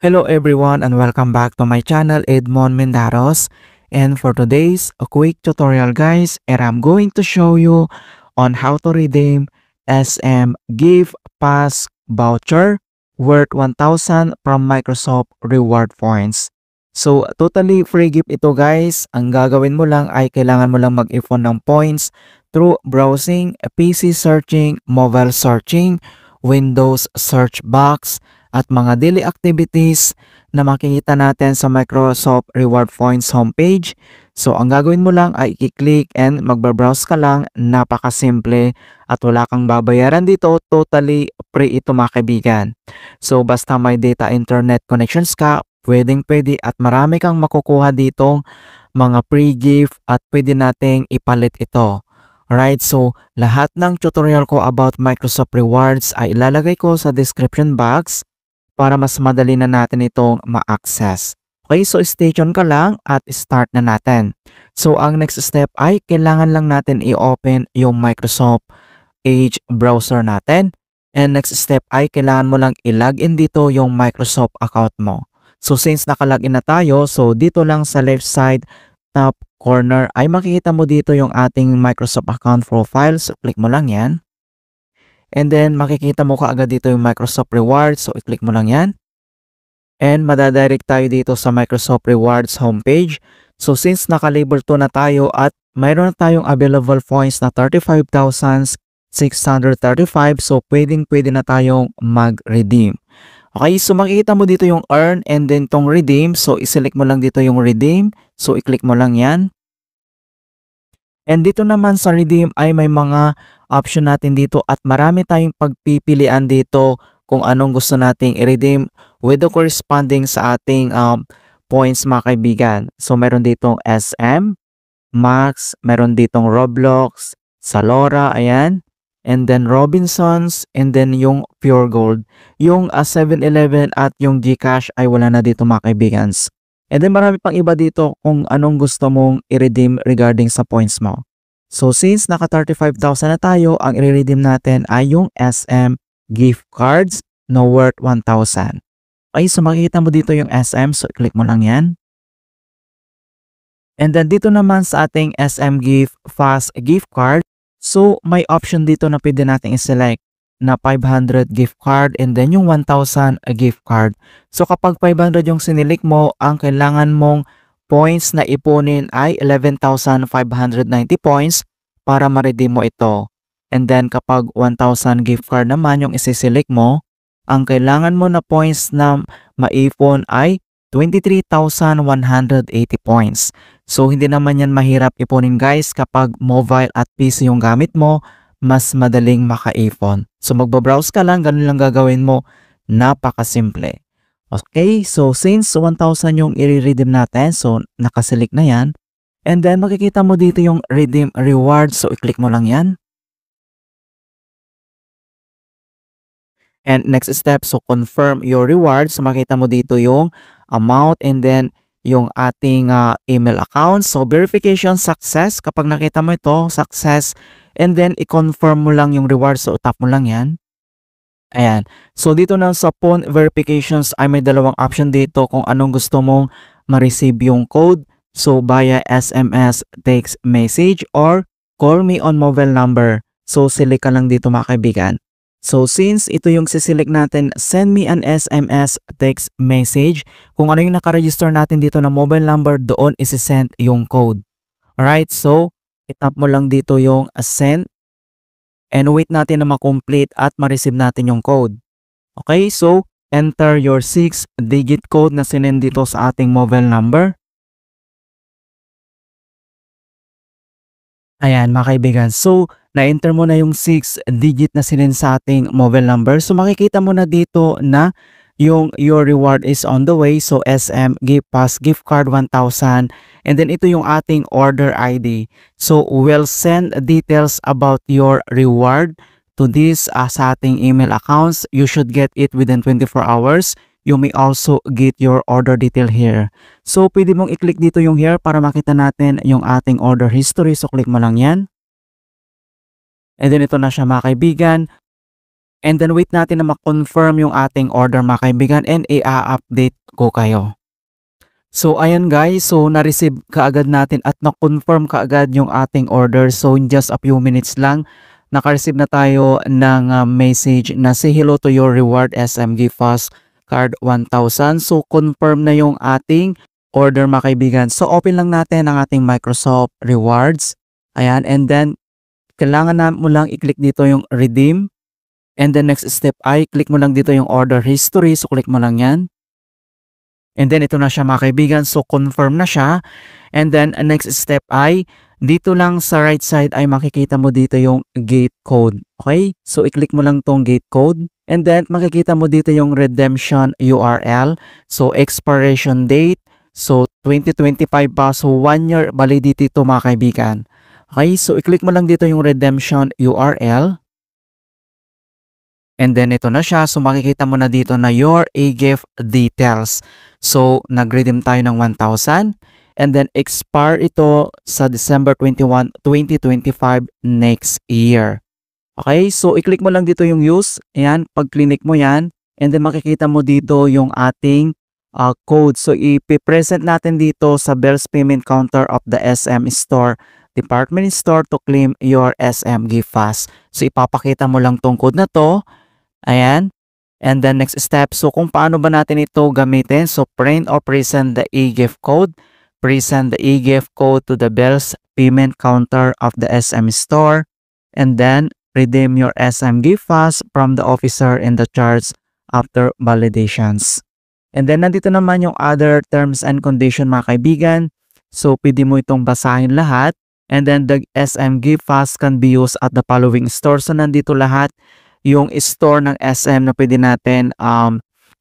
Hello everyone and welcome back to my channel Edmond Mendaros, and for today's a quick tutorial guys, and I'm going to show you on how to redeem SM Gift Pass voucher worth 1,000 from Microsoft Reward Points. So totally free gift ito guys. Ang gagawin mo lang ay kailangan mo lang mag-ipon ng points through browsing, PC searching, mobile searching, Windows search box, at mga daily activities na makikita natin sa Microsoft Reward Points homepage. So ang gagawin mo lang ay i-click and magbabrowse ka lang, napakasimple at wala kang babayaran dito, totally free ito mga kaibigan. So basta may data internet connections ka, pwedeng-pwede at marami kang makukuha ditong mga free gift at pwede nating ipalit ito. Alright, so lahat ng tutorial ko about Microsoft Rewards ay ilalagay ko sa description box para mas madali na natin itong ma-access. Okay, so stay tuned ka lang at start na natin. So ang next step ay kailangan lang natin i-open yung Microsoft Edge browser natin. And next step ay kailangan mo lang i-login dito yung Microsoft account mo. So since naka-login na tayo, so dito lang sa left side top corner ay makikita mo dito yung ating Microsoft account profile. So click mo lang yan. And then, makikita mo kaagad dito yung Microsoft Rewards. So, i-click mo lang yan. And, madadirect tayo dito sa Microsoft Rewards homepage. So, since naka-label 2 na tayo at mayroon na tayong available points na 35,635. So, pwedeng-pwede na tayong mag-redeem. Okay, so makikita mo dito yung earn and then tong redeem. So, i-select mo lang dito yung redeem. So, i-click mo lang yan. And dito naman sa redeem ay may mga option natin dito at marami tayong pagpipilian dito kung anong gusto nating i-redeem with the corresponding sa ating points mga kaibigan. So meron ditong SM, Max, meron ditong Roblox, Salora, ayan. And then Robinsons, and then yung Pure Gold. Yung 7-Eleven at yung GCash ay wala na dito mga kaibigan. And then marami pang iba dito kung anong gusto mong i-redeem regarding sa points mo. So since naka 35,000 na tayo, ang i-redeem natin ay yung SM gift cards na worth 1,000. Okay, so makikita mo dito yung SM, so click mo lang yan. And then dito naman sa ating SM gift fast gift card, so may option dito na pwede natin i-select na 500 gift card and then yung 1,000 gift card. So kapag 500 yung sinilik mo, ang kailangan mong points na ipunin ay 11,590 points para ma-redeem mo ito. And then kapag 1,000 gift card naman yung isisilik mo, ang kailangan mo na points na maipon ay 23,180 points. So hindi naman yan mahirap ipunin guys kapag mobile at PC yung gamit mo, mas madaling maka-ipon. So magbabrowse ka lang, ganun lang gagawin mo, napakasimple. Okay, so since 1,000 yung i-redeem natin, so nakaselect na yan. And then makikita mo dito yung redeem reward, so i-click mo lang yan. And next step, so confirm your reward. So makita mo dito yung amount and then yung ating email account. So verification success, kapag nakita mo ito, success. And then, i-confirm mo lang yung reward. So, tap mo lang yan. Ayan. So, dito na sa phone verifications ay may dalawang option dito kung anong gusto mong ma-receive yung code. So, via SMS, text message, or call me on mobile number. So, select ka lang dito mga kaibigan. So, since ito yung siselect natin, send me an SMS, text message. Kung ano yung nakaregister natin dito na mobile number, doon isi-send yung code. Alright, so, i-tap mo lang dito yung send and wait natin na ma-complete at ma-receive natin yung code. Okay, so enter your 6-digit code na sinend dito sa ating mobile number. Ayan mga kaibigan, so na-enter mo na yung 6-digit na sinend sa ating mobile number. So makikita mo na dito na yung your reward is on the way. So SM gift pass gift card 1,000 and then ito yung ating order ID. So we'll send details about your reward to this sa ating email accounts. You should get it within 24 hours. You may also get your order detail here. So pwede mong i-click dito yung here para makita natin yung ating order history. So click mo lang yan. And then ito na siya mga kaibigan. And then wait natin na ma-confirm yung ating order mga kaibigan and i-update ko kayo. So ayan guys, so na-receive kaagad natin at na-confirm kaagad yung ating order. So in just a few minutes lang, naka-receive na tayo ng message na say hello to your reward SMG Fast Card 1000. So confirm na yung ating order mga kaibigan. So open lang natin ang ating Microsoft Rewards. Ayan, and then kailangan na mo lang i-click dito yung redeem. And then next step ay click mo lang dito yung order history. So click mo lang yan. And then ito na siya mga kaibigan. So confirm na siya. And then next step ay dito lang sa right side ay makikita mo dito yung gate code. Okay? So i-click mo lang tong gate code. And then makikita mo dito yung redemption URL. So expiration date. So 2025 pa. So 1 year validity to mga kaibigan. Okay? So i-click mo lang dito yung redemption URL. And then ito na siya. So makikita mo na dito na your e-gift details. So nag-redeem tayo ng 1,000. And then expire ito sa December 21, 2025 next year. Okay? So i-click mo lang dito yung use. Ayan. Pag-click mo yan. And then makikita mo dito yung ating code. So ipipresent natin dito sa Bell's payment counter of the SM Store Department Store to claim your SM Gift Fast. So ipapakita mo lang tong code na to. Ayan. And then next step, so kung paano ba natin ito gamitin? So print or present the e-gift code. Present the e-gift code to the Bell's payment counter of the SM Store. And then redeem your SM Gift Fast from the officer in the charge after validations. And then nandito naman yung other terms and condition mga kaibigan. So pwede mo itong basahin lahat. And then the SM Gift Fast can be used at the following store. So nandito lahat yung store ng SM na pwede natin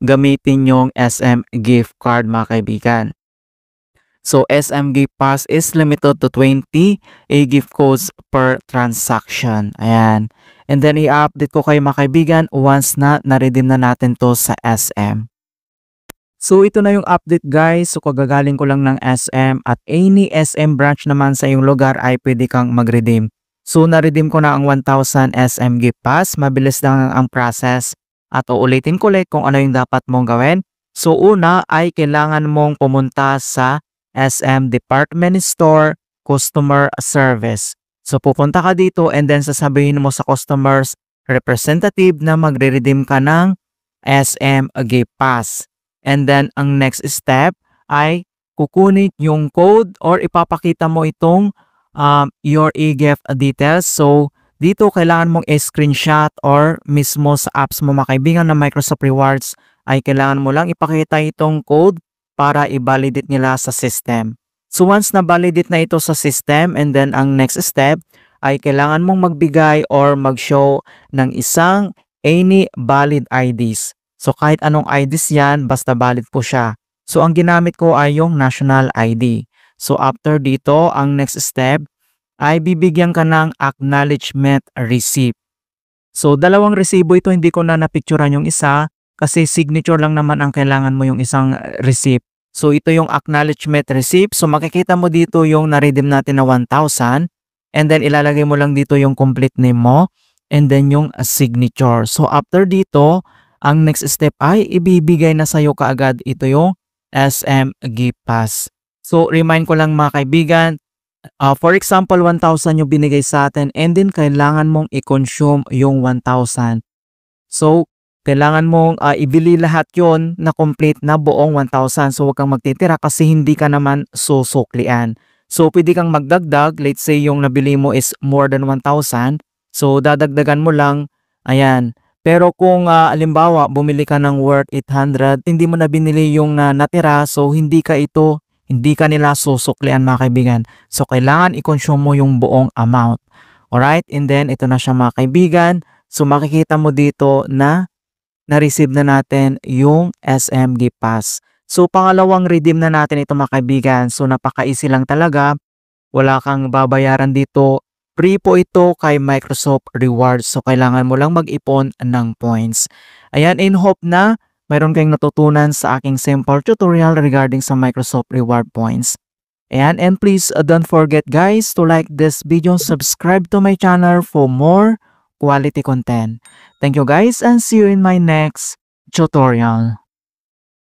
gamitin yung SM gift card mga kaibigan. So SM Gift Pass is limited to 20 gift codes per transaction. Ayan. And then i-update ko kayo mga kaibigan once na na-redeem na natin to sa SM. So ito na yung update guys. So kagagaling ko lang ng SM at any SM branch naman sa iyong lugar ay pwede kang mag-redeem. So na-redeem ko na ang 1,000 SM Gift Pass. Mabilis lang ang process. At uulitin ko ulit kung ano yung dapat mong gawin. So una ay kailangan mong pumunta sa SM Department Store Customer Service. So pupunta ka dito and then sasabihin mo sa customers representative na magre-redeem ka ng SM Gift Pass. And then ang next step ay kukunin yung code or ipapakita mo itong your e-gift details. So dito kailangan mong screenshot or mismo sa apps mo mga kaibigan na Microsoft Rewards ay kailangan mo lang ipakita itong code para i-validate nila sa system. So once na validate na ito sa system and then ang next step ay kailangan mong magbigay or mag-show ng isang any valid IDs. So kahit anong IDs yan basta valid po siya. So ang ginamit ko ay yung national ID. So after dito, ang next step ay bibigyan ka ng acknowledgement receipt. So dalawang resibo ito, hindi ko na napicturean yung isa kasi signature lang naman ang kailangan mo yung isang receipt. So ito yung acknowledgement receipt. So makikita mo dito yung na-redeem natin na 1,000 and then ilalagay mo lang dito yung complete name mo and then yung signature. So after dito, ang next step ay ibibigay na sa'yo kaagad ito yung SM Gift Pass. So, remind ko lang mga kaibigan, for example, 1,000 yung binigay sa atin and then kailangan mong i-consume yung 1,000. So, kailangan mong ibili lahat yon na complete na buong 1,000. So, huwag kang magtitira kasi hindi ka naman susuklian. So, pwede kang magdagdag. Let's say yung nabili mo is more than 1,000. So, dadagdagan mo lang. Ayan. Pero kung alimbawa, bumili ka ng worth 800, hindi mo na binili yung natira. So, hindi ka nila susuklian mga kaibigan. So, kailangan i-consume mo yung buong amount. Alright? And then, ito na siya mga kaibigan. So, makikita mo dito na na-receive na natin yung SM Gift Pass. So, pangalawang redeem na natin ito mga kaibigan. So, napaka-easy lang talaga. Wala kang babayaran dito. Free po ito kay Microsoft Rewards. So, kailangan mo lang mag-ipon ng points. Ayan, in hope na mayroon kayong natutunan sa aking simple tutorial regarding sa Microsoft Reward Points. Ayan, and please don't forget guys to like this video, subscribe to my channel for more quality content. Thank you guys and see you in my next tutorial.